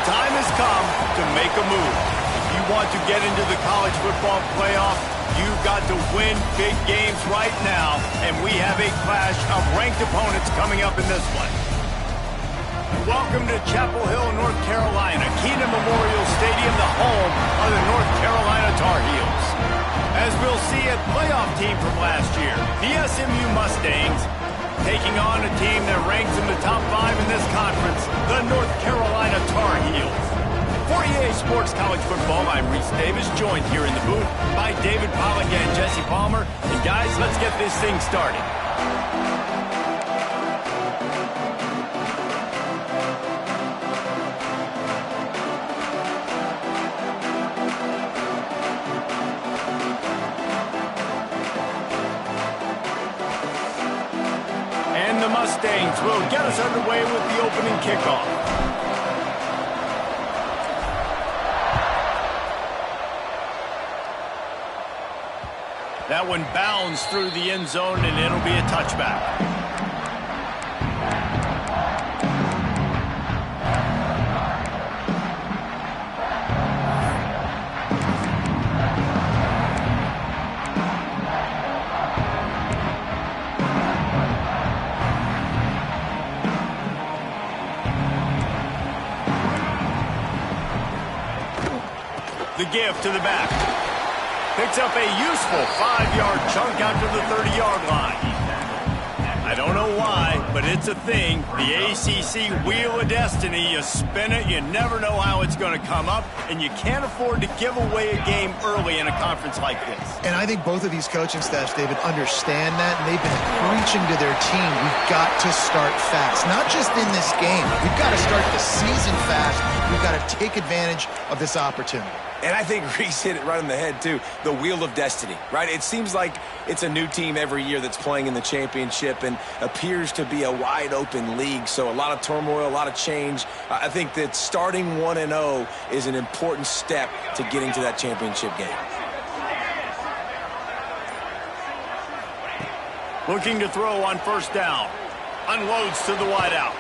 The time has come to make a move. If you want to get into the college football playoff, you've got to win big games right now, and we have a clash of ranked opponents coming up in this one. Welcome to Chapel Hill, North Carolina, Kenan Memorial Stadium, the home of the North Carolina Tar Heels. As we'll see, a playoff team from last year, the SMU Mustangs, taking on a team that ranks in the top 5 in this conference, the North Carolina Tar Heels. For EA Sports College Football, I'm Reese Davis, joined here in the booth by David Pollack and Jesse Palmer. And guys, let's get this thing started. And the Mustangs will get us underway with the opening kickoff. That one bounds through the end zone, and it'll be a touchback. The give to the back. Picks up a useful 5-yard chunk out to the 30-yard line. I don't know why, but it's a thing. The ACC Wheel of Destiny, you spin it, you never know how it's going to come up, and you can't afford to give away a game early in a conference like this. And I think both of these coaching staffs, David, understand that, and they've been preaching to their team, we've got to start fast. Not just in this game. We've got to start the season fast. We've got to take advantage of this opportunity. And I think Reese hit it right on the head, too. The Wheel of Destiny, right? It seems like it's a new team every year that's playing in the championship and appears to be a wide-open league. So a lot of turmoil, a lot of change. I think that starting 1-0 is an important step to getting to that championship game. Looking to throw on first down. Unloads to the wideout.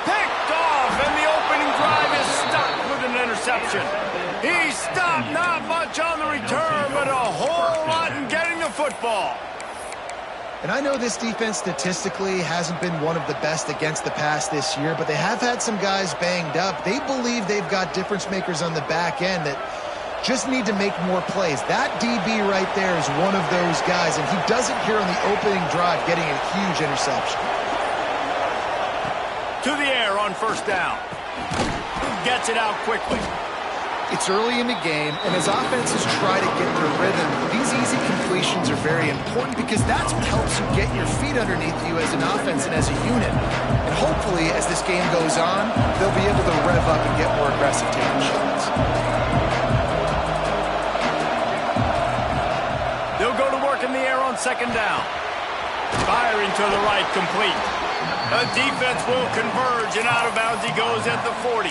Picked off, and the opening drive is stopped with an interception. He stopped, not much on the return, but a whole lot in getting the football. And I know this defense statistically hasn't been one of the best against the pass this year, but they have had some guys banged up. They believe they've got difference makers on the back end that just need to make more plays. That DB right there is one of those guys, and he does it here on the opening drive, getting a huge interception. To the air on first down. Gets it out quickly. It's early in the game, and as offenses try to get their rhythm, these easy completions are very important because that's what helps you get your feet underneath you as an offense and as a unit. And hopefully, as this game goes on, they'll be able to rev up and get more aggressive taking shots. They'll go to work in the air on second down. Firing to the right, complete. The defense will converge, and out of bounds he goes at the 40.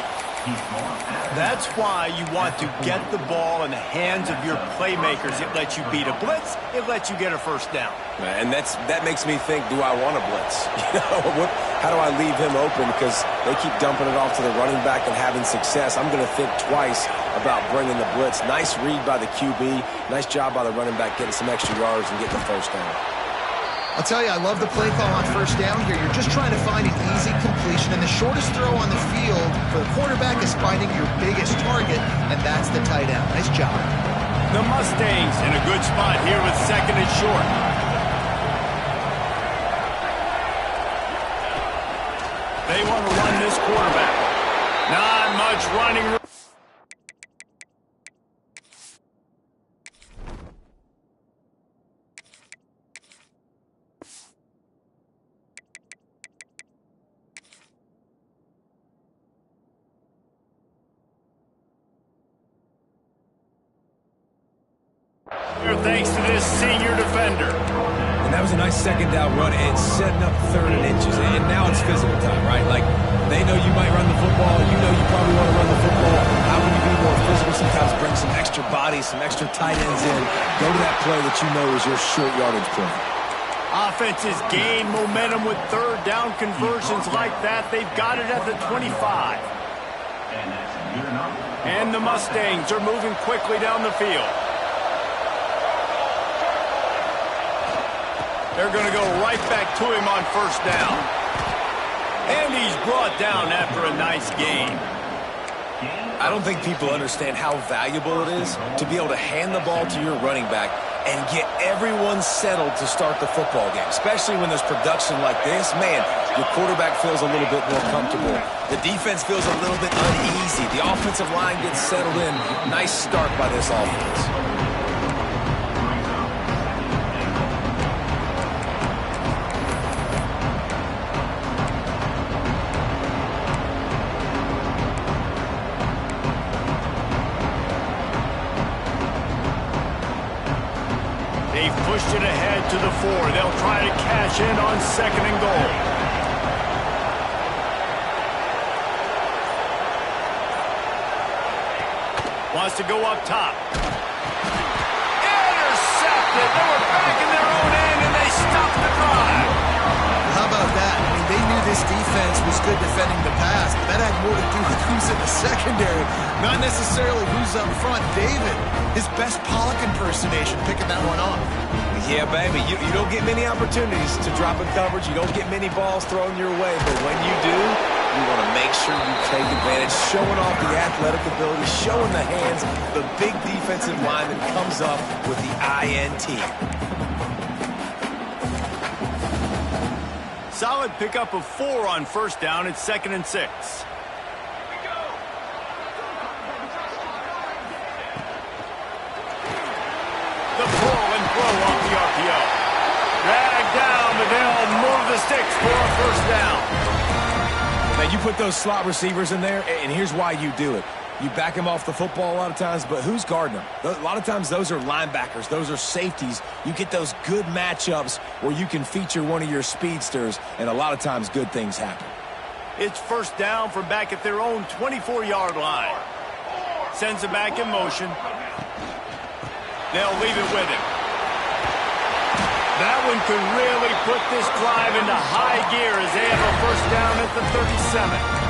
That's why you want to get the ball in the hands of your playmakers. It lets you beat a blitz. It lets you get a first down. And that makes me think, do I want to blitz? How do I leave him open? Because they keep dumping it off to the running back and having success. I'm going to think twice about bringing the blitz. Nice read by the QB. Nice job by the running back getting some extra yards and getting the first down. I'll tell you, I love the play call on first down here. You're just trying to find an easy completion, and the shortest throw on the field for the quarterback is finding your biggest target, and that's the tight end. Nice job. The Mustangs in a good spot here with second and short. They want to run this quarterback. Not much running room. Thanks to this senior defender. And that was a nice second down run and setting up third and inches. And now it's physical time, right? Like, they know you might run the football. You know you probably want to run the football. How can you be more physical? Sometimes bring some extra bodies, some extra tight ends in. Go to that play that you know is your short yardage play. Offenses gain momentum with third down conversions like that. They've got it at the 25. And the Mustangs are moving quickly down the field. They're going to go right back to him on first down. And he's brought down after a nice gain. I don't think people understand how valuable it is to be able to hand the ball to your running back and get everyone settled to start the football game, especially when there's production like this. Man, your quarterback feels a little bit more comfortable. The defense feels a little bit uneasy. The offensive line gets settled in. Nice start by this offense. They've pushed it ahead to the 4. They'll try to cash in on 2nd and goal. Wants to go up top. Intercepted. They were back in their own end, and they stopped the drive. How about that? I mean, they knew this defense was good defending the pass, but that had more to do with who's in the secondary, not necessarily who's up front. David, his best Pollock impersonation, picking that one off. Yeah, baby, you don't get many opportunities to drop in coverage. You don't get many balls thrown your way, but when you do, you want to make sure you take advantage, showing off the athletic ability, showing the hands, the big defensive line that comes up with the INT. Solid pickup of 4 on first down. It's 2nd and 6. The pull and throw off the RPO. Dragged down, but they'll move the sticks for a first down. Now, you put those slot receivers in there, and here's why you do it. You back them off the football a lot of times, but who's guarding them? A lot of times those are linebackers. Those are safeties. You get those good matchups where you can feature one of your speedsters, and a lot of times good things happen. It's first down from back at their own 24-yard line. Sends it back in motion. They'll leave it with him. That one could really put this drive into high gear as they have a first down at the 37.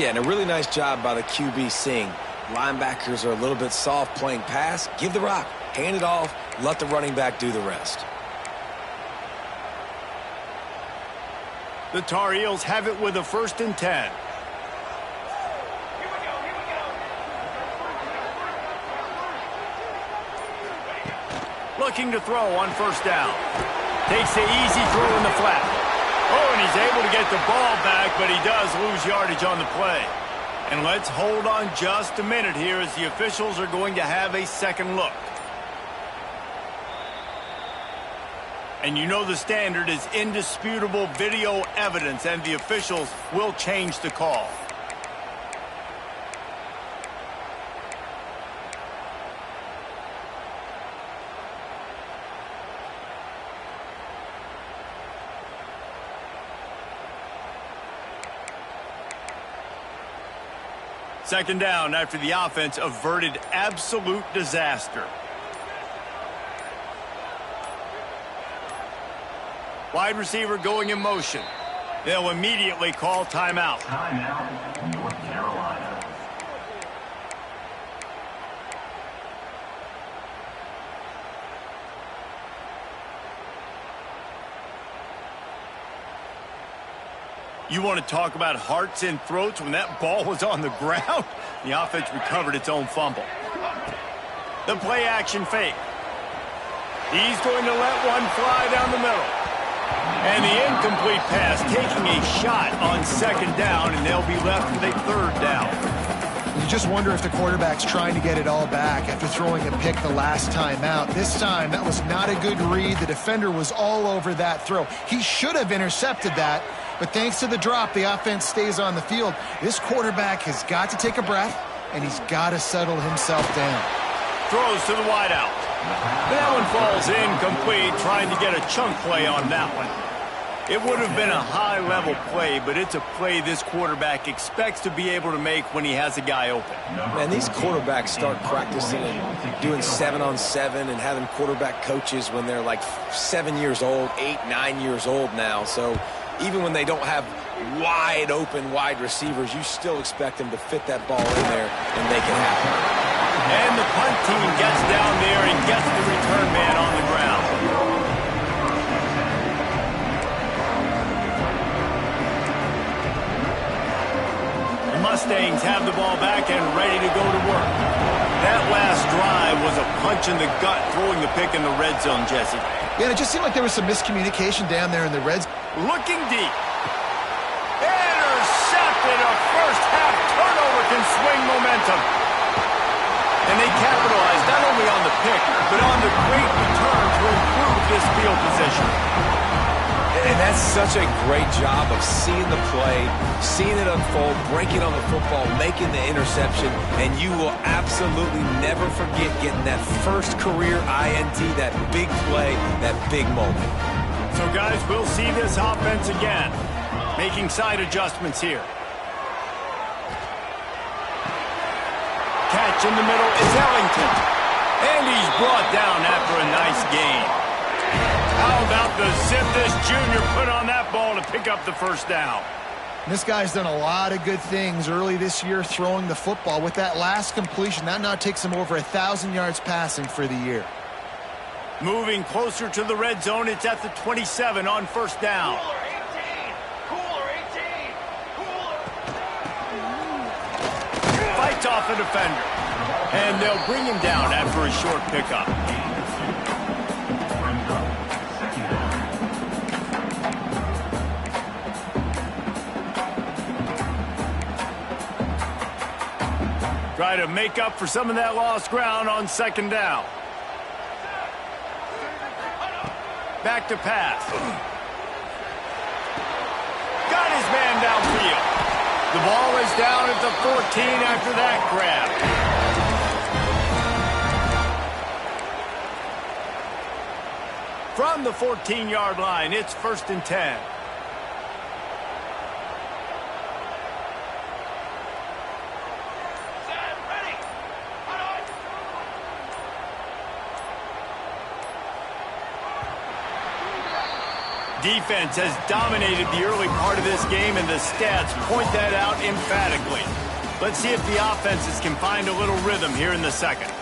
Yeah, and a really nice job by the QB seeing. Linebackers are a little bit soft playing pass. Give the rock. Hand it off. Let the running back do the rest. The Tar Heels have it with a 1st and 10. Looking to throw on first down. Takes the easy throw in the flat. Oh, and he's able to get the ball back, but he does lose yardage on the play. And let's hold on just a minute here as the officials are going to have a second look. And you know the standard is indisputable video evidence, and the officials will change the call. Second down after the offense averted absolute disaster. Wide receiver going in motion. They'll immediately call timeout. Timeout, North Carolina. You want to talk about hearts and throats when that ball was on the ground? The offense recovered its own fumble. The play action fake. He's going to let one fly down the middle. And the incomplete pass taking a shot on 2nd down, and they'll be left with a 3rd down. You just wonder if the quarterback's trying to get it all back after throwing a pick the last time out. This time, that was not a good read. The defender was all over that throw. He should have intercepted that, but thanks to the drop, the offense stays on the field. This quarterback has got to take a breath, and he's got to settle himself down. Throws to the wideout. That one falls incomplete, trying to get a chunk play on that one. It would have been a high-level play, but it's a play this quarterback expects to be able to make when he has a guy open. Man, these quarterbacks start practicing and doing 7-on-7 and having quarterback coaches when they're like 7 years old, 8, 9 years old now. So even when they don't have wide open wide receivers, you still expect him to fit that ball in there and make it happen. And the punt team gets down there and gets the return man on the ground. The Mustangs have the ball back and ready to go to work. That last drive was a punch in the gut, throwing the pick in the red zone, Jesse. Yeah, it just seemed like there was some miscommunication down there in the red zone. Looking deep. Intercepted. A first-half turnover can swing momentum. And they capitalized not only on the pick, but on the great return to improve this field position. And that's such a great job of seeing the play, seeing it unfold, breaking on the football, making the interception, and you will absolutely never forget getting that first career INT, that big play, that big moment. So, guys, we'll see this offense again, making side adjustments here. Catch in the middle is Ellington. And he's brought down after a nice gain. How about the zip this junior put on that ball to pick up the first down? This guy's done a lot of good things early this year throwing the football. With that last completion, that now takes him over 1,000 yards passing for the year. Moving closer to the red zone, it's at the 27 on first down. Fights off a defender. And they'll bring him down after a short pickup. Try to make up for some of that lost ground on second down. Back to pass. Got his man downfield. The ball is down at the 14 after that grab. From the 14-yard line, it's 1st and 10. Defense has dominated the early part of this game, and the stats point that out emphatically. Let's see if the offenses can find a little rhythm here in the second.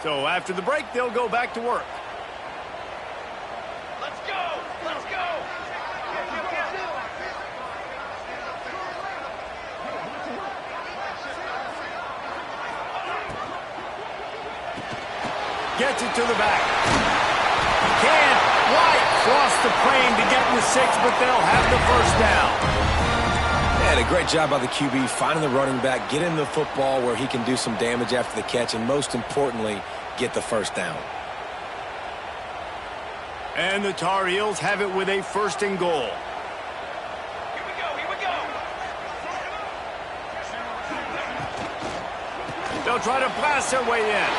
So after the break, they'll go back to work. Let's go! Let's go! Gets it to the back. Can't quite cross the plane to get in the 6, but they'll have the first down. And a great job by the QB finding the running back, getting the football where he can do some damage after the catch, and most importantly, get the first down. And the Tar Heels have it with a 1st and goal. Here we go, here we go! They'll try to blast their way in.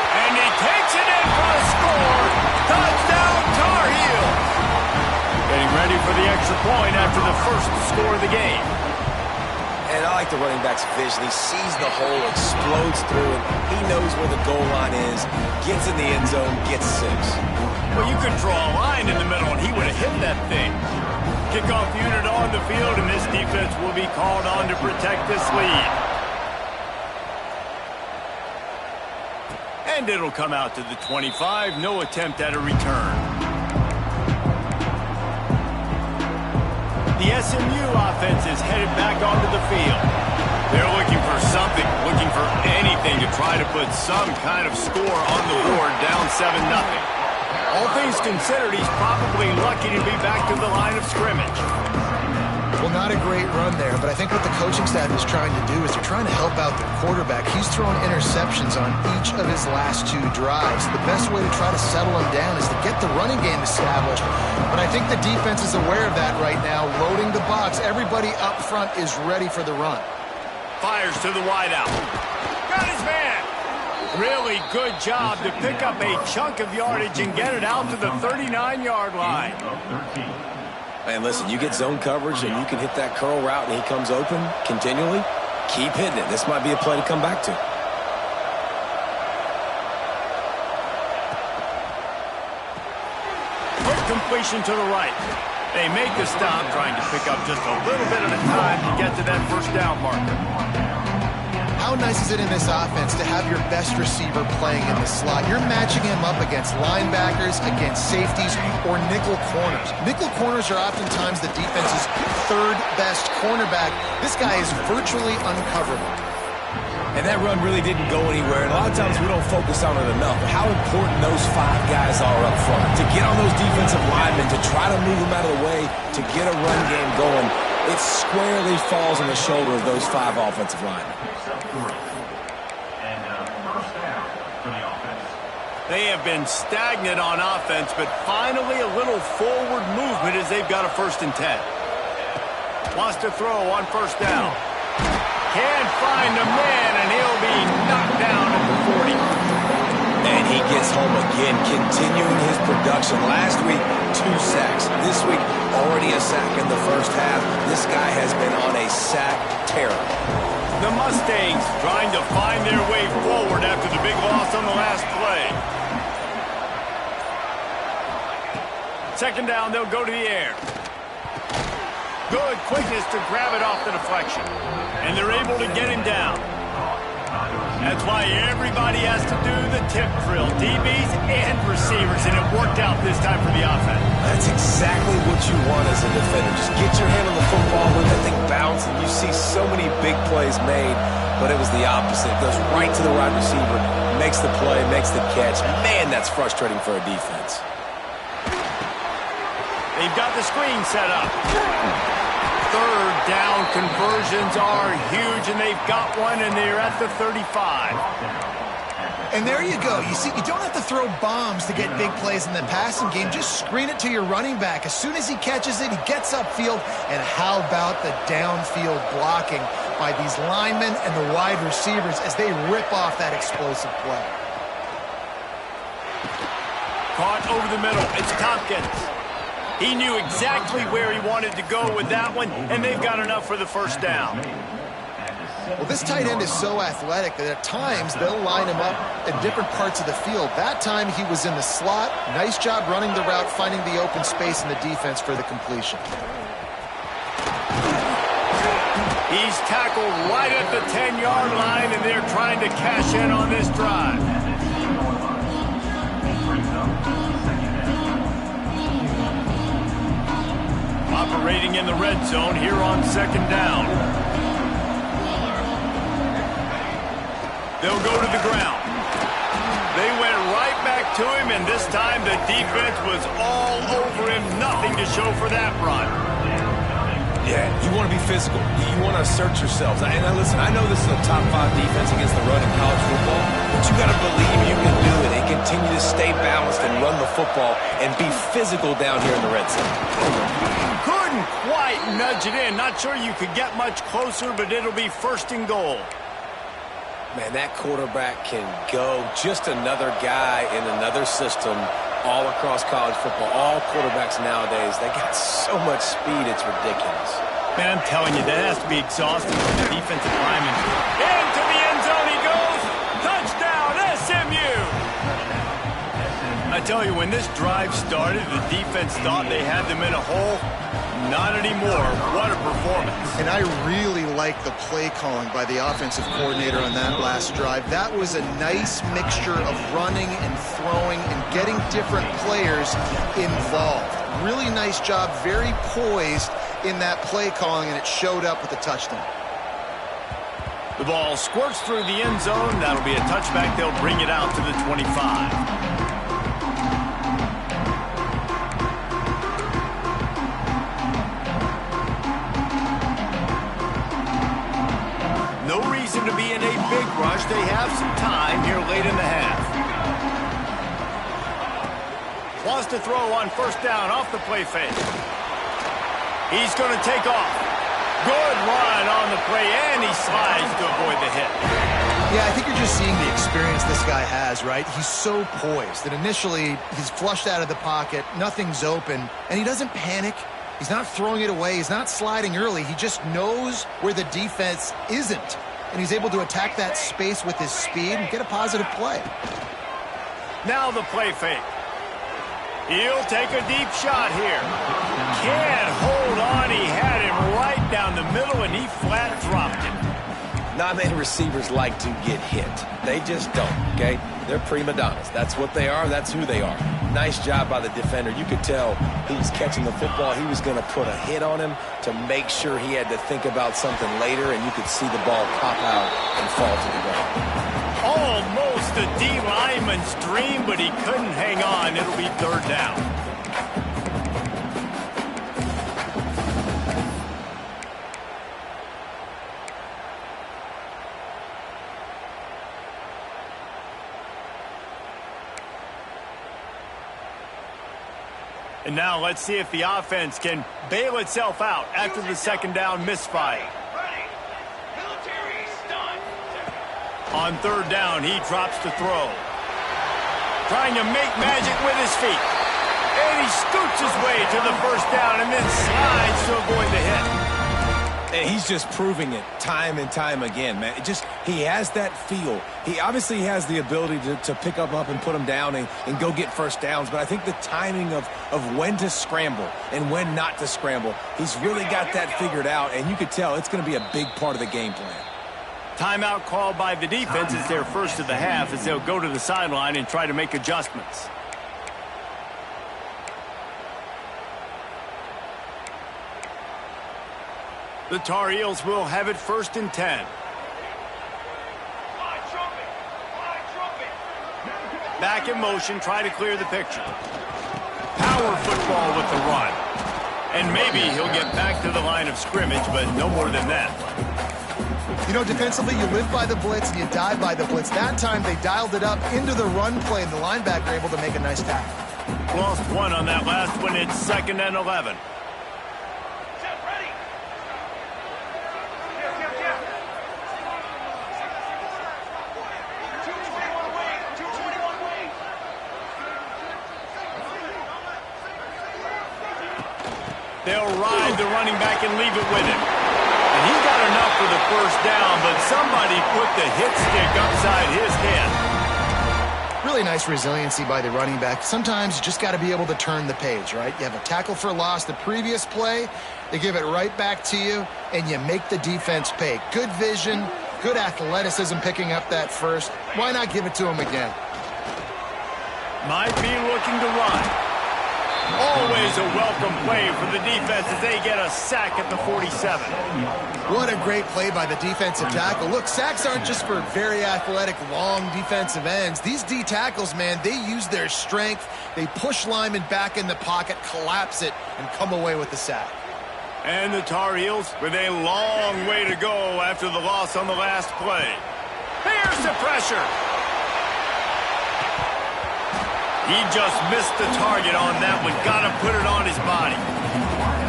And he takes it in for a score. Touchdown, Tar Heels. Getting ready for the extra point after the first score of the game. And I like the running back's vision. He sees the hole, explodes through it. He knows where the goal line is, gets in the end zone, gets 6. Well, you could draw a line in the middle, and he would have hit that thing. Kickoff unit on the field, and this defense will be called on to protect this lead. And it'll come out to the 25. No attempt at a return. The SMU offense is headed back onto the field. They're looking for something, looking for anything to try to put some kind of score on the board, down 7-0. All things considered, he's probably lucky to be back to the line of scrimmage. Well, not a great run there, but I think what the coaching staff is trying to do is they're trying to help out their quarterback. He's thrown interceptions on each of his last 2 drives. The best way to try to settle him down is to get the running game established. But I think the defense is aware of that right now, loading the box. Everybody up front is ready for the run. Fires to the wideout. Got his man. Really good job to pick up a chunk of yardage and get it out to the 39-yard line. And listen, you get zone coverage and you can hit that curl route and he comes open continually, keep hitting it. This might be a play to come back to. completion to the right. They make the stop, trying to pick up just a little bit of a time to get to that first down marker. How nice is it in this offense to have your best receiver playing in the slot? You're matching him up against linebackers, against safeties, or nickel corners. Nickel corners are oftentimes the defense's third best cornerback. This guy is virtually uncoverable. And that run really didn't go anywhere. And a lot of times we don't focus on it enough. But how important those 5 guys are up front. To get on those defensive linemen, to try to move them out of the way, to get a run game going, it squarely falls on the shoulder of those 5 offensive linemen. They have been stagnant on offense, but finally a little forward movement as they've got a 1st and 10. Wants to throw on 1st down. Can't find a man, and he'll be knocked down at the 40. And he gets home again, continuing his production. Last week, 2 sacks. This week, already a sack in the first half. This guy has been on a sack tear. The Mustangs trying to find their way forward after the big loss on the last play. 2nd down, they'll go to the air. Good quickness to grab it off the deflection. And they're able to get him down. That's why everybody has to do the tip drill, DBs and receivers, and it worked out this time for the offense. That's exactly what you want as a defender. Just get your hand on the football, let that thing bounce, and you see so many big plays made, but it was the opposite. It goes right to the wide receiver, makes the play, makes the catch. Man, that's frustrating for a defense. They've got the screen set up. 3rd down conversions are huge, and they've got one, and they're at the 35. And there you go. You see, you don't have to throw bombs to get big plays in the passing game. Just screen it to your running back. As soon as he catches it, he gets upfield. And how about the downfield blocking by these linemen and the wide receivers as they rip off that explosive play? Caught over the middle. It's Tompkins. He knew exactly where he wanted to go with that one, and they've got enough for the 1st down. Well, this tight end is so athletic that at times they'll line him up in different parts of the field. That time he was in the slot. Nice job running the route, finding the open space in the defense for the completion. He's tackled right at the 10-yard line, and they're trying to cash in on this drive. Operating in the red zone here on 2nd down. They'll go to the ground. They went right back to him, and this time the defense was all over him. Nothing to show for that run. Yeah, you want to be physical. You want to assert yourselves. And listen, I know this is a top 5 defense against the run in college football, but you got to believe you can do it and continue to stay balanced and run the football and be physical down here in the red zone. Couldn't quite nudge it in. Not sure you could get much closer, but it'll be 1st and goal. Man, that quarterback can go. Just another guy in another system all across college football. All quarterbacks nowadays, they got so much speed, it's ridiculous. Man, I'm telling you, that has to be exhausting for the defensive lineman. Into the end zone he goes. Touchdown, SMU! I tell you, when this drive started, the defense thought they had them in a hole. Not anymore. What a performance. And I really like the play calling by the offensive coordinator on that last drive. That was a nice mixture of running and throwing and getting different players involved. Really nice job, very poised in that play calling, and it showed up with a touchdown. The ball squirts through the end zone. That'll be a touchback. They'll bring it out to the 25. No reason to be in a big rush. They have some time here late in the half. Wants to throw on 1st down off the play fake. He's going to take off. Good run on the play, and he slides to avoid the hit. Yeah, I think you're just seeing the experience this guy has, right? He's so poised that initially he's flushed out of the pocket, nothing's open, and he doesn't panic. He's not throwing it away. He's not sliding early. He just knows where the defense isn't, and he's able to attack that space with his speed and get a positive play. Now the play fake. He'll take a deep shot here. Can't hold on. He had him right down the middle, and he flat dropped it. Not many receivers like to get hit. They just don't, okay? They're prima donnas. That's what they are. That's who they are. Nice job by the defender. You could tell he was catching the football. He was going to put a hit on him to make sure he had to think about something later, and you could see the ball pop out and fall to the ground. Almost a D lineman's dream, but he couldn't hang on. It'll be third down. And now let's see if the offense can bail itself out after the second down misfire. Ready. Military stun. On third down, he drops to throw. Trying to make magic with his feet. And he scoots his way to the first down and then slides to avoid the hit. And he's just proving it time and time again, man. He has that feel. He obviously has the ability to pick up and put him down and go get first downs. But I think the timing of when to scramble and when not to scramble, he's really got that figured out. And you could tell it's going to be a big part of the game plan. Timeout called by the defense is their first of the half as they'll go to the sideline and try to make adjustments. The Tar Heels will have it 1st and 10. Back in motion, try to clear the picture. Power football with the run. And maybe he'll get back to the line of scrimmage, but no more than that. You know, defensively, you live by the blitz and you die by the blitz. That time, they dialed it up into the run play, and the linebacker able to make a nice tackle. Lost one on that last one. It's 2nd and 11. They'll ride the running back and leave it with him. And he got enough for the first down, but somebody put the hit stick upside his head. Really nice resiliency by the running back. Sometimes you just got to be able to turn the page, right? You have a tackle for loss the previous play, they give it right back to you, and you make the defense pay. Good vision, good athleticism picking up that first. Why not give it to him again? Might be looking to run. Always a welcome play for the defense as they get a sack at the 47. What a great play by the defensive tackle. Look, sacks aren't just for very athletic, long defensive ends. These D tackles, man, they use their strength. They push linemen back in the pocket, collapse it, and come away with the sack. And the Tar Heels with a long way to go after the loss on the last play. Here's the pressure. He just missed the target on that one. Got to put it on his body.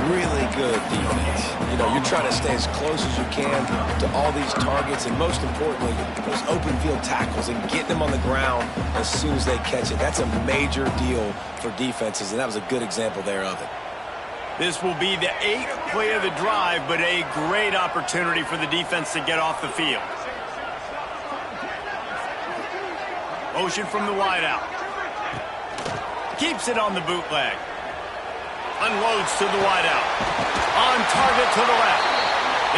Really good defense. You know, you're trying to stay as close as you can to all these targets, and most importantly, those open field tackles and getting them on the ground as soon as they catch it. That's a major deal for defenses, and that was a good example there of it. This will be the 8th play of the drive, but a great opportunity for the defense to get off the field. Motion from the wideout. Keeps it on the bootleg. Unloads to the wideout. On target to the left.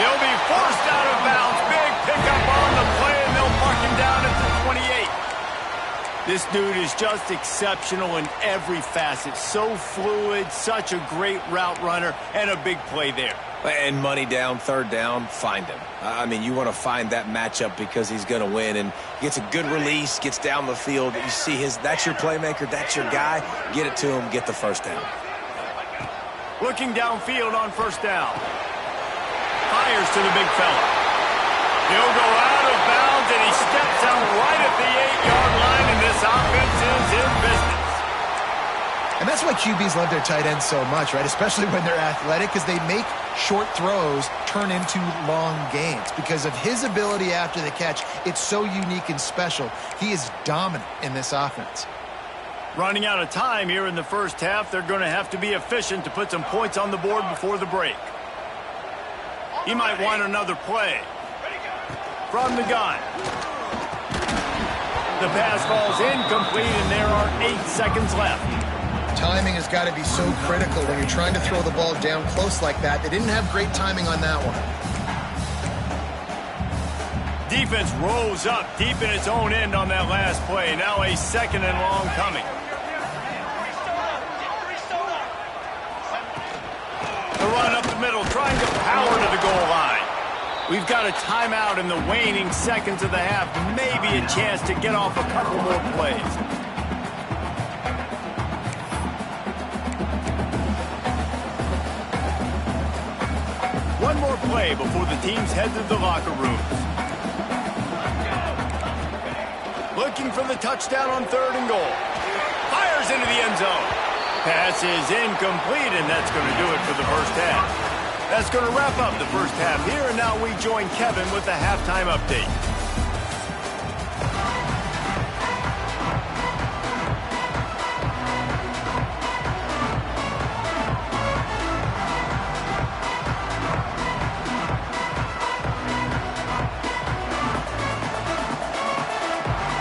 He'll be forced out of bounds. Big pickup on the play, and they'll mark him down at the 28. This dude is just exceptional in every facet. So fluid, such a great route runner, and a big play there. And money down, third down, find him. I mean, you want to find that matchup because he's going to win, and gets a good release, gets down the field. You see that's your playmaker, that's your guy. Get it to him, get the first down. Looking downfield on first down. Fires to the big fella. He'll go out of bounds, and he steps out right at the 8-yard line, and this offense is in business. And that's why QBs love their tight ends so much, right? Especially when they're athletic, because they make short throws turn into long gains. Because of his ability after the catch, it's so unique and special. He is dominant in this offense. Running out of time here in the first half, they're going to have to be efficient to put some points on the board before the break. He might want another play. From the gun. The pass falls incomplete, and there are 8 seconds left. Timing has got to be so critical when you're trying to throw the ball down close like that. They didn't have great timing on that one. Defense rose up deep in its own end on that last play. Now a 2nd and long coming. The run up the middle, trying to power to the goal line. We've got a timeout in the waning seconds of the half. Maybe a chance to get off a couple more plays. One more play before the teams head to the locker rooms. Looking for the touchdown on 3rd and goal. Fires into the end zone. Pass is incomplete, and that's going to do it for the first half. That's going to wrap up the first half here, and now we join Kevin with the halftime update.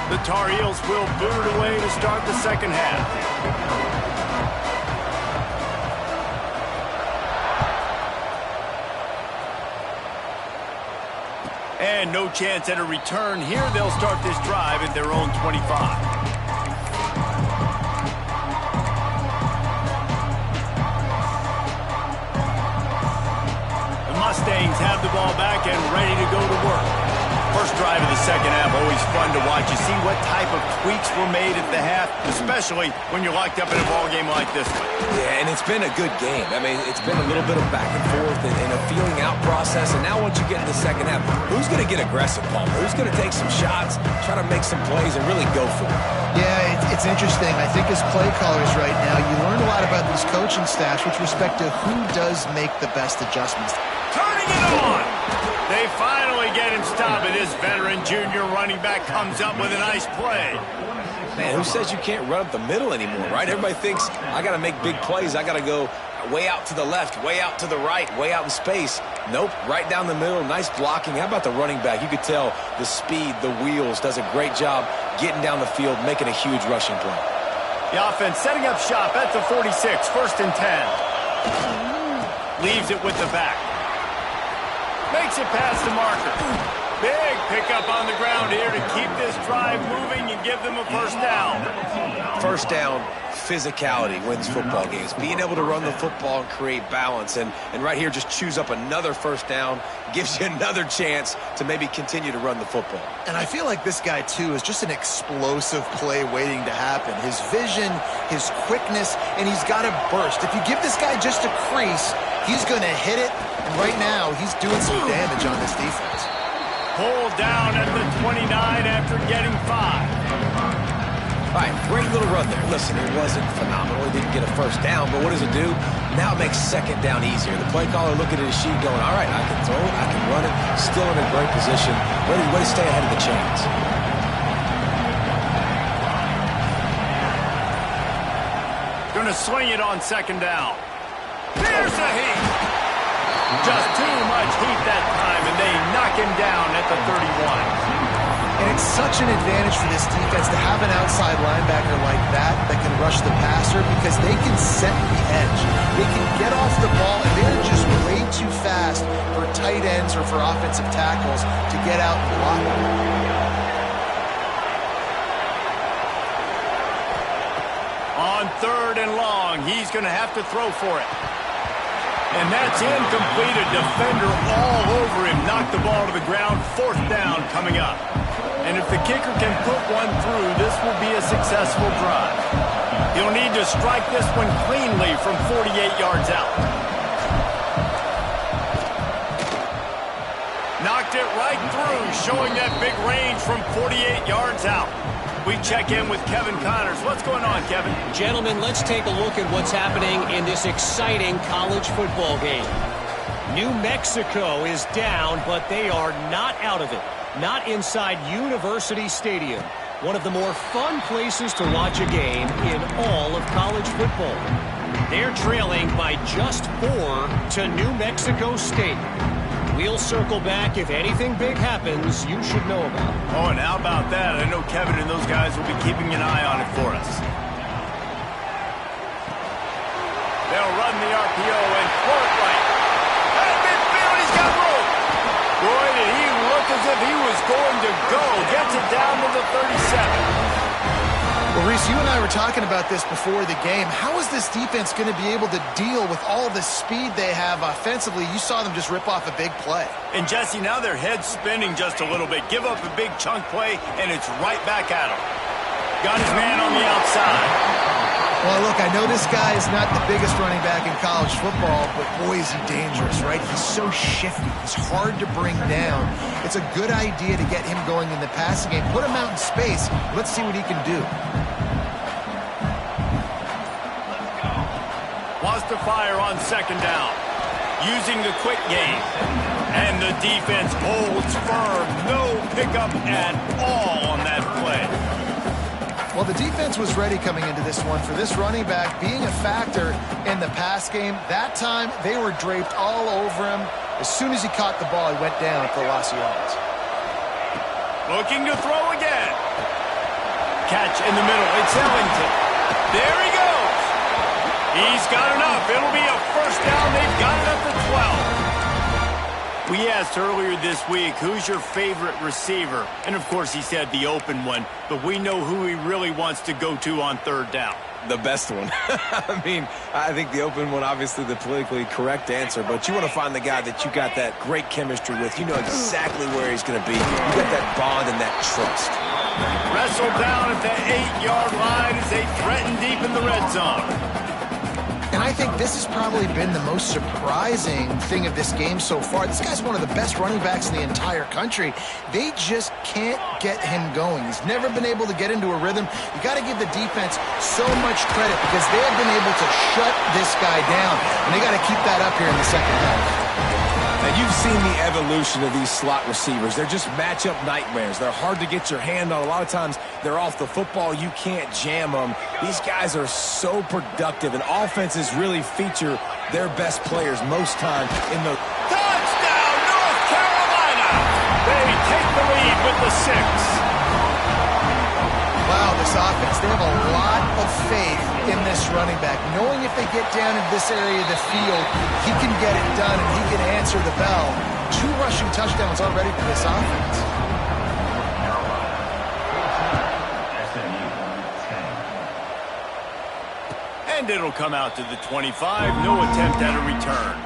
The Tar Heels will boot it away to start the second half. And no chance at a return here. They'll start this drive at their own 25. The Mustangs have the ball back and ready to go to work. First drive of the second half, always fun to watch. You see what type of tweaks were made at the half, especially when you're locked up in a ball game like this one. Yeah, and it's been a good game. I mean, it's been a little bit of back and forth and a feeling out process. And now once you get in the second half, who's going to get aggressive, Palmer? Who's going to take some shots, try to make some plays, and really go for it? Yeah, it's interesting. I think as play callers right now, you learn a lot about these coaching staffs with respect to who does make the best adjustments. Turning it on! They finally get him stopped, and this veteran junior running back comes up with a nice play. Man, who says you can't run up the middle anymore, right? Everybody thinks, I got to make big plays. I got to go way out to the left, way out to the right, way out in space. Nope, right down the middle, nice blocking. How about the running back? You could tell the speed, the wheels, does a great job getting down the field, making a huge rushing play. The offense setting up shop at the 46, 1st and 10. Leaves it with the back. Makes it past the marker. Big pickup on the ground here to keep this drive moving and give them a first down. First down, physicality wins football games. Being able to run the football and create balance. And right here, just choose up another first down, gives you another chance to maybe continue to run the football. And I feel like this guy, too, is just an explosive play waiting to happen. His vision, his quickness, and he's got a burst. If you give this guy just a crease, he's going to hit it. And right now, he's doing some damage on this defense. Pulled down at the 29 after getting 5. All right, great little run there. Listen, it wasn't phenomenal. He didn't get a first down, but what does it do? Now it makes second down easier. The play caller looking at his sheet going, all right, I can throw it, I can run it, still in a great position, ready to stay ahead of the chains. Going to swing it on second down. There's the heat. Just too much heat that time, and they knock him down at the 31. And it's such an advantage for this defense to have an outside linebacker like that can rush the passer because they can set the edge. They can get off the ball, and they're just way too fast for tight ends or for offensive tackles to get out and block them. On 3rd and long, he's going to have to throw for it. And that's incomplete. A defender all over him. Knocked the ball to the ground. 4th down coming up. And if the kicker can put one through, this will be a successful drive. He'll need to strike this one cleanly from 48 yards out. Knocked it right through, showing that big range from 48 yards out. We check in with Kevin Connors. What's going on, Kevin? Gentlemen, let's take a look at what's happening in this exciting college football game. New Mexico is down, but they are not out of it. Not inside University Stadium, one of the more fun places to watch a game in all of college football. They're trailing by just 4 to New Mexico State. We'll circle back if anything big happens you should know about. Oh, and how about that? I know Kevin and those guys will be keeping an eye on it for us. They'll run the RPO and throw it right. At midfield, he's got room. Boy, did he look as if he was going to go. Gets it down to the 37. Well, Reese, you and I were talking about this before the game. How is this defense going to be able to deal with all the speed they have offensively? You saw them just rip off a big play. And, Jesse, now their head's spinning just a little bit. Give up a big chunk play, and it's right back at him. Got his man on the outside. Well, look, I know this guy is not the biggest running back in college football, but boy, is he dangerous, right? He's so shifty. He's hard to bring down. It's a good idea to get him going in the passing game. Put him out in space. Let's see what he can do. Wants to fire on second down. Using the quick game. And the defense holds firm. No pickup at all on that play. Well, the defense was ready coming into this one for this running back being a factor in the pass game. That time, they were draped all over him. As soon as he caught the ball, he went down for loss of yards. Looking to throw again. Catch in the middle. It's Ellington. There he goes. He's got enough. It'll be a first down. They've got it up to 12. We asked earlier this week, who's your favorite receiver? And, of course, he said the open one. But we know who he really wants to go to on third down. The best one. I mean, I think the open one, obviously the politically correct answer, but you want to find the guy that you got that great chemistry with. You know exactly where he's going to be. You got that bond and that trust. Wrestled down at the 8-yard line as they threaten deep in the red zone. And I think this has probably been the most surprising thing of this game so far. This guy's one of the best running backs in the entire country. They just can't get him going. He's never been able to get into a rhythm. You got to give the defense so much credit because they have been able to shut this guy down. And they got to keep that up here in the second half. And you've seen the evolution of these slot receivers. They're just matchup nightmares. They're hard to get your hand on. A lot of times they're off the football. You can't jam them. These guys are so productive, and offenses really feature their best players most time in the... Touchdown, North Carolina! They take the lead with the 6. Wow, this offense, they have a lot of faith in this running back. Knowing if they get down in this area of the field, he can get it done and he can answer the bell. 2 rushing touchdowns already for this offense. And it'll come out to the 25. No attempt at a return.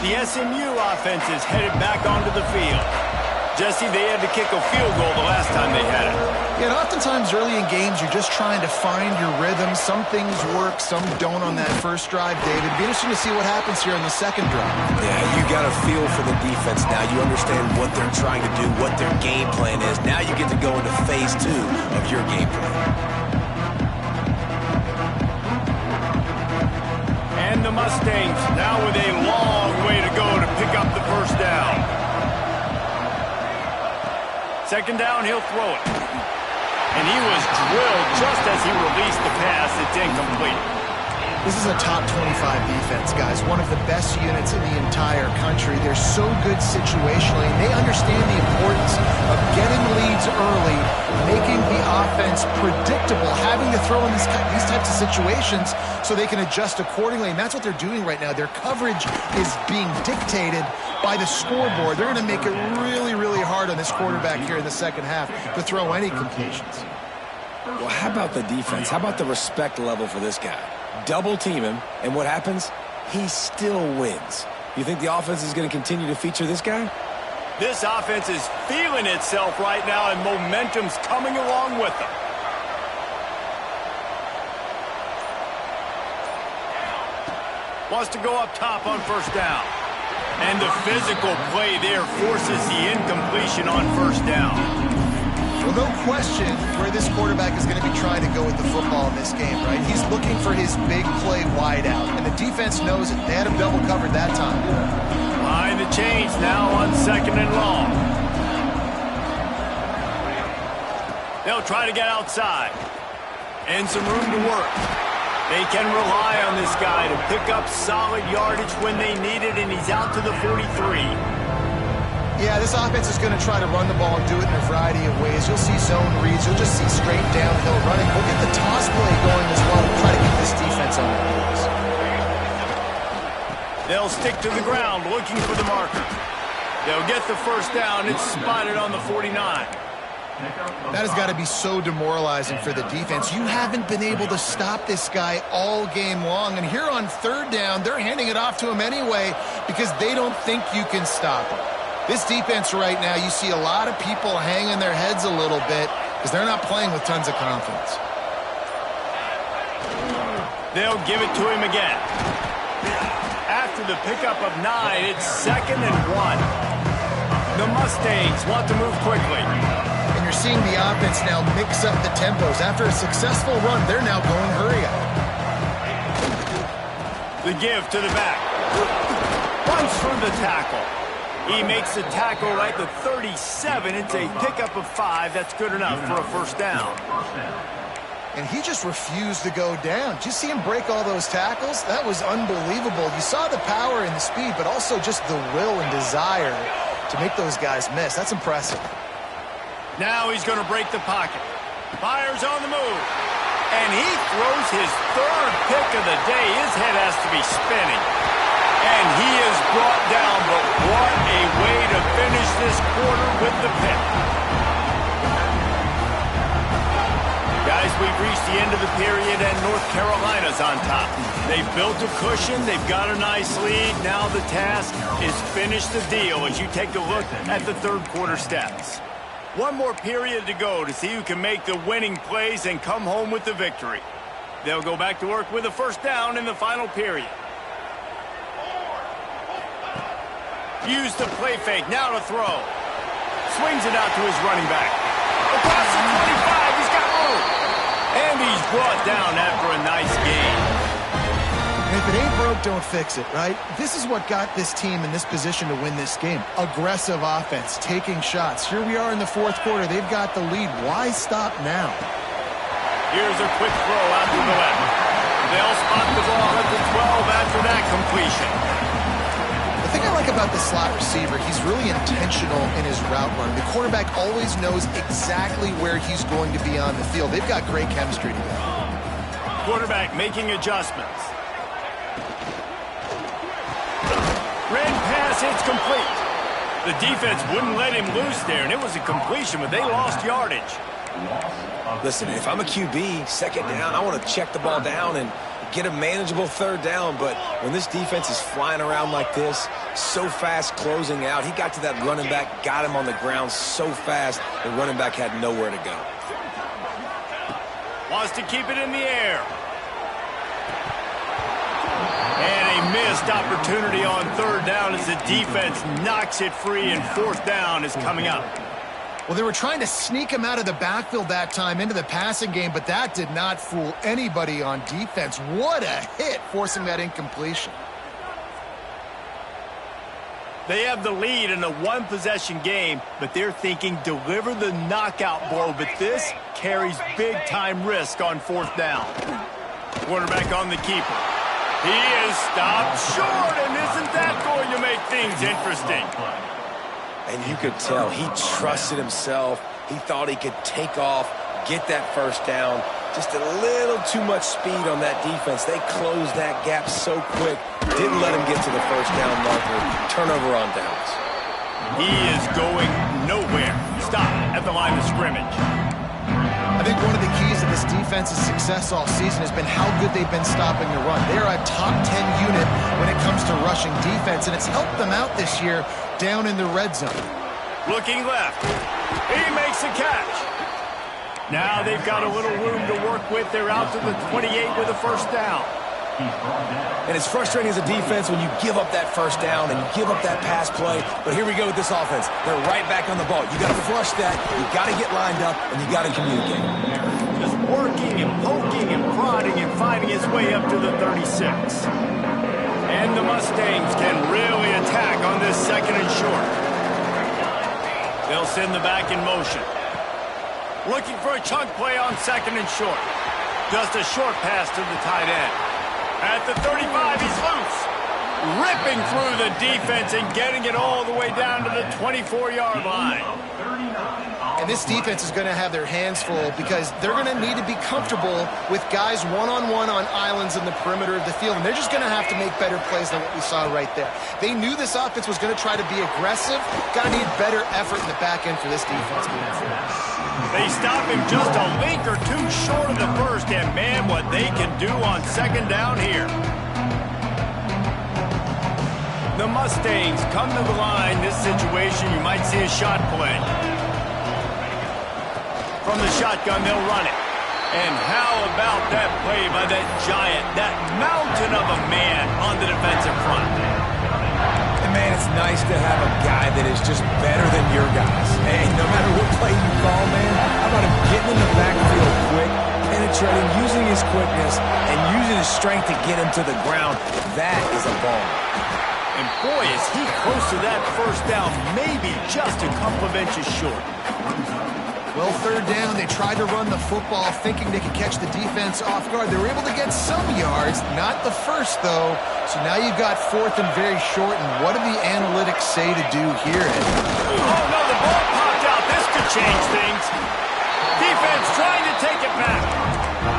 The SMU offense is headed back onto the field. Jesse, they had to kick a field goal the last time they had it. Yeah, and oftentimes early in games, you're just trying to find your rhythm. Some things work, some don't on that first drive, David. It'd be interesting to see what happens here on the second drive. Yeah, you got a feel for the defense now. You understand what they're trying to do, what their game plan is. Now you get to go into phase 2 of your game plan. And the Mustangs now with a long way to go to pick up the first down. Second down, he'll throw it. And he was drilled just as he released the pass. It's incomplete. This is a top 25 defense, guys. One of the best units in the entire country. They're so good situationally, and they understand the importance of getting leads early, making the offense predictable, having to throw in these types of situations so they can adjust accordingly. And that's what they're doing right now. Their coverage is being dictated by the scoreboard. They're going to make it really, really hard on this quarterback here in the second half to throw any completions. Well, how about the defense? How about the respect level for this guy? Double team him, and what happens? He still wins. You think the offense is going to continue to feature this guy? This offense is feeling itself right now, and momentum's coming along with them. Wants to go up top on first down. And the physical play there forces the incompletion on first down. Well, no question where this quarterback is going to be trying to go with the football in this game, right? He's looking for his big play wide out, and the defense knows it. They had him double covered that time. Behind the chains now on second and long. They'll try to get outside. And some room to work. They can rely on this guy to pick up solid yardage when they need it, and he's out to the 43. Yeah, this offense is going to try to run the ball and do it in a variety of ways. You'll see zone reads. You'll just see straight downhill running. We'll get the toss play going as well to try to get this defense on their heels. They'll stick to the ground looking for the marker. They'll get the first down. It's spotted on the 49. That has got to be so demoralizing for the defense. You haven't been able to stop this guy all game long. And here on third down, they're handing it off to him anyway because they don't think you can stop him. This defense right now, you see a lot of people hanging their heads a little bit because they're not playing with tons of confidence. They'll give it to him again. After the pickup of 9, it's 2nd and 1. The Mustangs want to move quickly. And you're seeing the offense now mix up the tempos. After a successful run, they're now going hurry up. The give to the back. Runs through the tackle. He makes the tackle right to 37. It's a pickup of 5. That's good enough for a first down. And he just refused to go down. Did you see him break all those tackles? That was unbelievable. You saw the power and the speed, but also just the will and desire to make those guys miss. That's impressive. Now he's going to break the pocket. Fires on the move. And he throws his 3rd pick of the day. His head has to be spinning. And he is brought down, but what a way to finish this quarter with the pick. Guys, we've reached the end of the period, and North Carolina's on top. They've built a cushion. They've got a nice lead. Now the task is finish the deal as you take a look at the third quarter stats. One more period to go to see who can make the winning plays and come home with the victory. They'll go back to work with a first down in the final period. Use the play fake, now to throw. Swings it out to his running back. Across the 25, he's got room. And he's brought down after a nice gain. And if it ain't broke, don't fix it, right? This is what got this team in this position to win this game. Aggressive offense, taking shots. Here we are in the fourth quarter. They've got the lead. Why stop now? Here's a quick throw out to the left. They'll spot the ball at the 12 after that completion. The thing I like about the slot receiver, he's really intentional in his route run. The quarterback always knows exactly where he's going to be on the field. They've got great chemistry together. Quarterback making adjustments. Red pass, it's complete. The defense wouldn't let him loose there, and it was a completion, but they lost yardage. Listen, if I'm a QB, second down, I want to check the ball down and get a manageable third down, but when this defense is flying around like this, so fast closing out, he got to that running back, got him on the ground so fast, the running back had nowhere to go. Wants to keep it in the air. And a missed opportunity on third down as the defense knocks it free, and fourth down is coming up. Well, they were trying to sneak him out of the backfield that time into the passing game, but that did not fool anybody on defense. What a hit, forcing that incompletion. They have the lead in a one-possession game, but they're thinking deliver the knockout blow, but this carries big-time risk on fourth down. Quarterback on the keeper. He is stopped short, and isn't that going to make things interesting? And you could tell he trusted himself. He thought he could take off, get that first down. Just a little too much speed on that defense. They closed that gap so quick. Didn't let him get to the first down marker. Turnover on downs. He is going nowhere. Stop at the line of scrimmage. I think one of the keys to this defense's success all season has been how good they've been stopping the run. They are a top 10 unit when it comes to rushing defense, and it's helped them out this year down in the red zone. Looking left. He makes a catch. Now they've got a little room to work with. They're out to the 28 with a first down. And it's frustrating as a defense when you give up that first down and you give up that pass play. But here we go with this offense. They're right back on the ball. You got to flush that. You got to get lined up, and you got to communicate. Just working and poking and prodding and finding his way up to the 36. And the Mustangs can really attack on this second and short. They'll send the back in motion. Looking for a chunk play on second and short. Just a short pass to the tight end. At the 35, he's loose. Ripping through the defense and getting it all the way down to the 24-yard line. And this defense is going to have their hands full because they're going to need to be comfortable with guys one-on-one on islands in the perimeter of the field. And they're just going to have to make better plays than what we saw right there. They knew this offense was going to try to be aggressive. Got to need better effort in the back end for this defense moving forward. They stop him just a link or two short of the first. And, man, what they can do on second down here. The Mustangs come to the line. This situation, you might see a shot play. From the shotgun, they'll run it. And how about that play by that giant, that mountain of a man on the defensive front? And, man, it's nice to have a guy that is just better than your guys. Hey, no matter what play you call, man, how about him getting in the backfield quick, penetrating, using his quickness, and using his strength to get him to the ground. That is a ball. And, boy, is he close to that first down, maybe just a couple of inches short. Well, third down, they tried to run the football thinking they could catch the defense off guard. They were able to get some yards, not the first, though. So now you've got fourth and very short, and what do the analytics say to do here? Oh, no, the ball popped out. This could change things. Defense trying to take it back.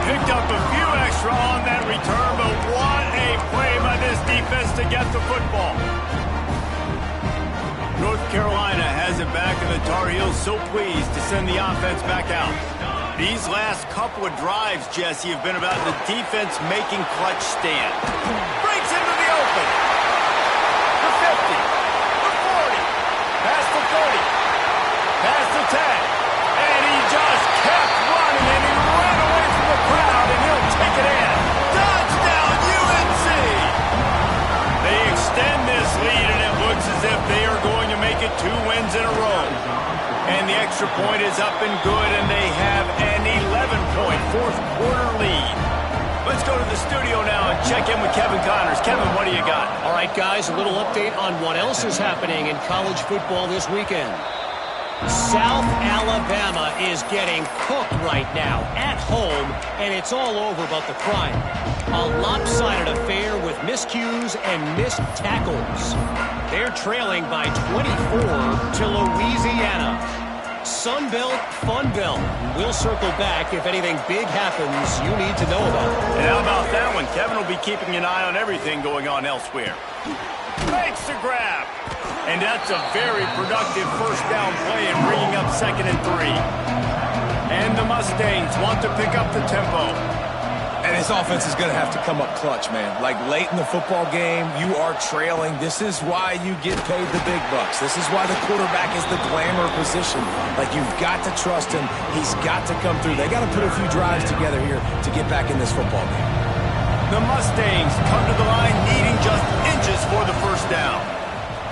Picked up a few extra on that return, but what a play by this defense to get the football. North Carolina has it back, and the Tar Heels so pleased to send the offense back out. These last couple of drives, Jesse, have been about the defense making clutch stand. Breaks into the open. The 50. The 40. Past the 30. Past the 10. And he just kept running, and he ran away from the crowd, and he'll take it in. Touchdown, UNC! They extend this lead, and it looks as if they are going to make it 2 wins in a row. And the extra point is up and good, and they have an 11-point fourth-quarter lead. Let's go to the studio now and check in with Kevin Connors. Kevin, what do you got? All right, guys, a little update on what else is happening in college football this weekend. South Alabama is getting cooked right now at home, and it's all over but the crime. A lopsided affair with miscues and missed tackles. They're trailing by 24 to Louisiana. Sunbelt, Funbelt. We'll circle back if anything big happens you need to know about. And how about that one? Kevin will be keeping an eye on everything going on elsewhere. Makes the grab. And that's a very productive first down play and bringing up 2nd and 3. And the Mustangs want to pick up the tempo. And this offense is going to have to come up clutch, man. Like late in the football game, you are trailing. This is why you get paid the big bucks. This is why the quarterback is the glamour position. Like, you've got to trust him. He's got to come through. They got to put a few drives together here to get back in this football game. The Mustangs come to the line needing just inches for the first down.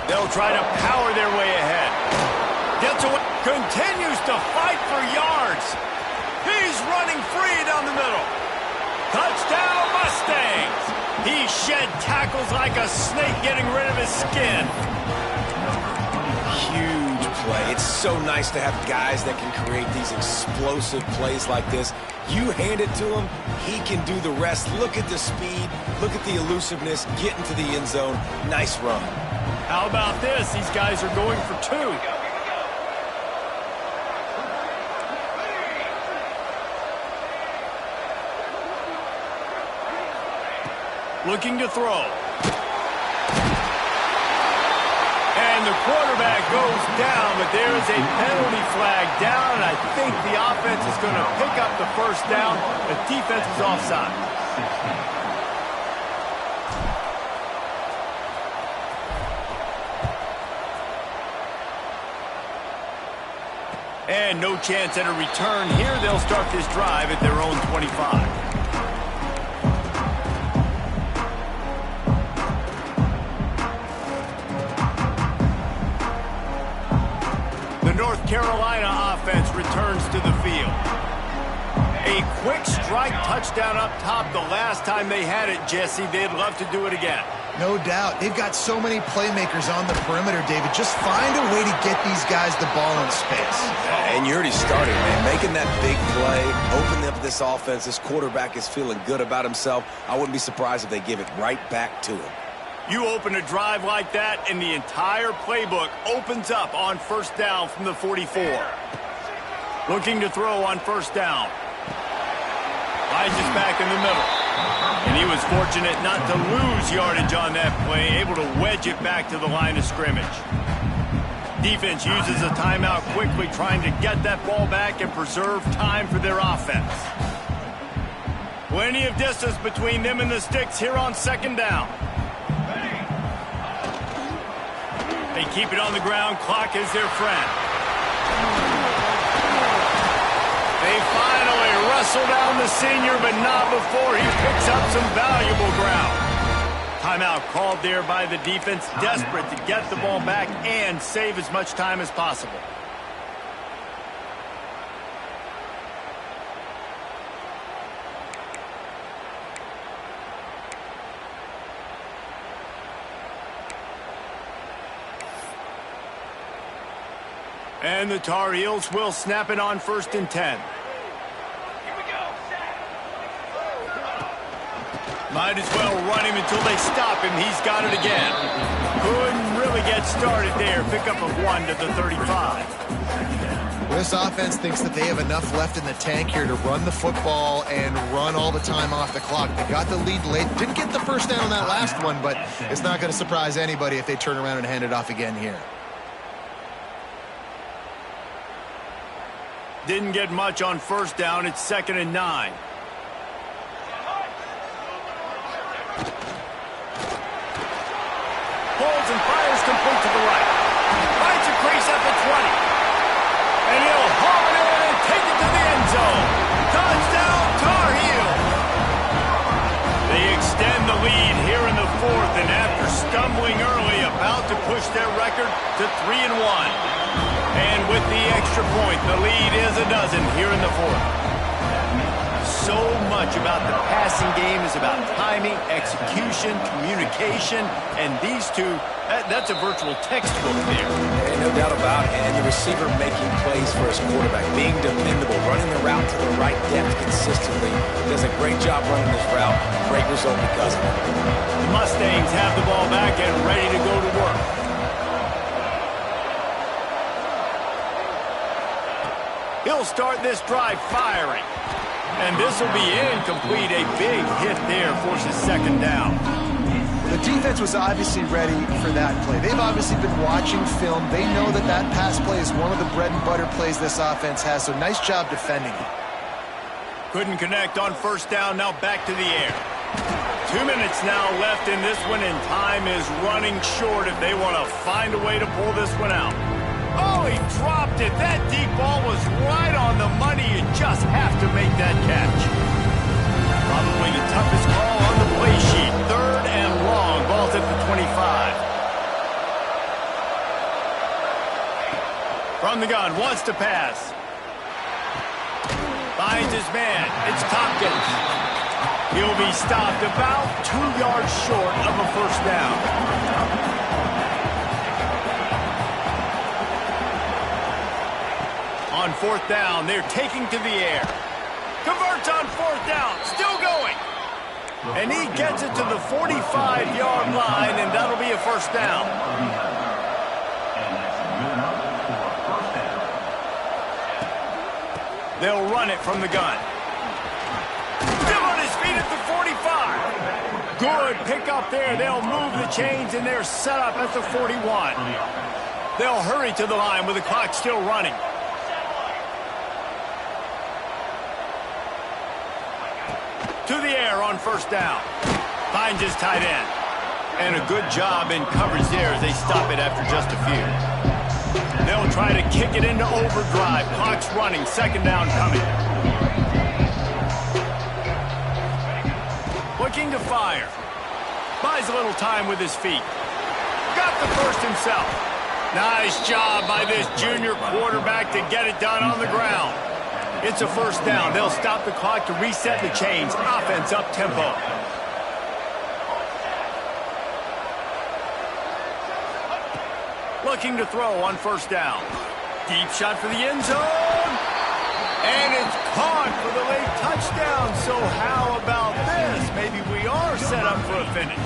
They'll try to power their way ahead. Gets away, continues to fight for yards. He's running free down the middle. Touchdown, Mustangs! He shed tackles like a snake getting rid of his skin. Huge play. It's so nice to have guys that can create these explosive plays like this. You hand it to him, he can do the rest. Look at the speed, look at the elusiveness, get into the end zone. Nice run. How about this? These guys are going for 2. Looking to throw. And the quarterback goes down, but there is a penalty flag down, and I think the offense is going to pick up the first down. The defense is offside. And no chance at a return here. They'll start this drive at their own 25. The North Carolina offense returns to the field. A quick strike touchdown up top the last time they had it, Jesse. They'd love to do it again. No doubt. They've got so many playmakers on the perimeter, David. Just find a way to get these guys the ball in space. And you already started, man. Making that big play, open up of this offense. This quarterback is feeling good about himself. I wouldn't be surprised if they give it right back to him. You open a drive like that, and the entire playbook opens up on first down from the 44. Looking to throw on first down. Elijah's back in the middle. And he was fortunate not to lose yardage on that play, able to wedge it back to the line of scrimmage. Defense uses a timeout quickly, trying to get that ball back and preserve time for their offense. Plenty of distance between them and the sticks here on second down. They keep it on the ground. Clock is their friend. They finally wrestle down the senior, but not before he picks up some valuable ground. Timeout called there by the defense, desperate to get the ball back and save as much time as possible. And the Tar Heels will snap it on 1st and 10. Here we go. Might as well run him until they stop him. He's got it again. Couldn't really get started there. Pick up a 1 to the 35. Well, this offense thinks that they have enough left in the tank here to run the football and run all the time off the clock. They got the lead late. Didn't get the first down on that last one, but it's not going to surprise anybody if they turn around and hand it off again here. Didn't get much on first down. It's 2nd and 9. Holds and fires complete to the right. Finds a crease at the 20. And he'll haul it in and take it to the end zone. Touchdown, Tar Heels. They extend the lead here in the 4th, and after stumbling early, about to push their record to 3-1. And with the extra point, the lead is a dozen here in the 4th. So much about the passing game is about timing, execution, communication, and these two, that's a virtual textbook there. No doubt about it. And the receiver making plays for his quarterback, being dependable, running the route to the right depth consistently. Does a great job running this route. Great result because of it. The Mustangs have the ball back and ready to go to work. He'll start this drive firing. And this will be incomplete. A big hit there forces 2nd down. The defense was obviously ready for that play. They've obviously been watching film. They know that that pass play is one of the bread and butter plays this offense has, so nice job defending it. Couldn't connect on first down. Now back to the air. 2 minutes now left in this one, and time is running short if they want to find a way to pull this one out. Oh, he dropped it. That deep ball was right on the money. You just have to make that catch. Probably the toughest call on the play sheet. 3rd and long. Ball's at the 25. From the gun, wants to pass. Finds his man. It's Tompkins. He'll be stopped about 2 yards short of a first down. On 4th down, they're taking to the air. Converts on 4th down, still going. And he gets it to the 45-yard line, and that'll be a first down. They'll run it from the gun. Still on his feet at the 45. Good pickup there. They'll move the chains, and they're set up at the 41. They'll hurry to the line with the clock still running. To the air on first down. Finds his tight end. And a good job in coverage there as they stop it after just a few. They'll try to kick it into overdrive. Clock's running. 2nd down coming. Looking to fire. Buys a little time with his feet. Got the first himself. Nice job by this junior quarterback to get it done on the ground. It's a first down. They'll stop the clock to reset the chains. Offense up tempo. Looking to throw on first down. Deep shot for the end zone. And it's caught for the late touchdown. So how about this? Maybe we are set up for a finish.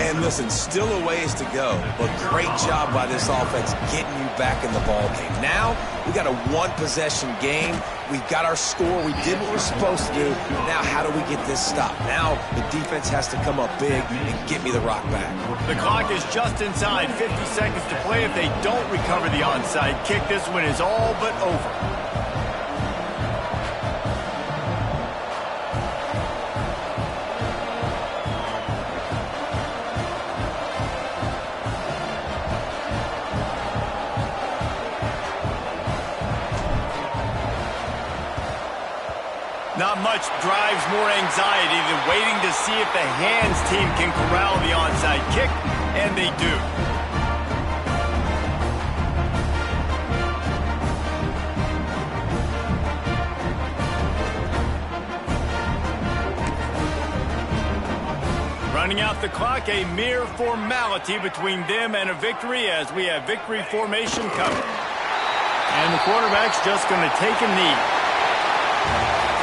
And listen, still a ways to go, but great job by this offense getting you back in the ball game. Now, we got a one-possession game. We've got our score. We did what we're supposed to do. Now, how do we get this stopped? Now, the defense has to come up big and get me the rock back. The clock is just inside 50 seconds to play. If they don't recover the onside kick, this one is all but over. Not much drives more anxiety than waiting to see if the hands team can corral the onside kick, and they do. Running out the clock, a mere formality between them and a victory as we have victory formation covered. And the quarterback's just going to take a knee.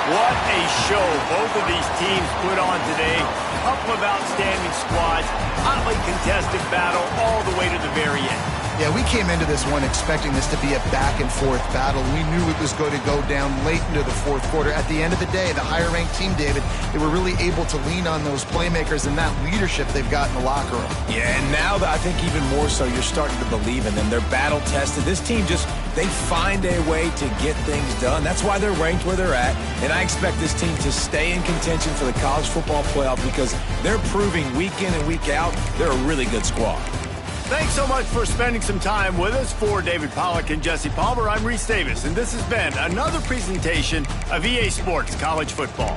What a show both of these teams put on today. Couple of outstanding squads, hotly contested battle all the way to the very end. Yeah, we came into this one expecting this to be a back-and-forth battle. We knew it was going to go down late into the fourth quarter. At the end of the day, the higher-ranked team, David, they were really able to lean on those playmakers and that leadership they've got in the locker room. Yeah, and now I think even more so, you're starting to believe in them. They're battle-tested. This team they find a way to get things done. That's why they're ranked where they're at. And I expect this team to stay in contention for the college football playoff because they're proving week in and week out they're a really good squad. Thanks so much for spending some time with us. For David Pollack and Jesse Palmer, I'm Reese Davis, and this has been another presentation of EA Sports College Football.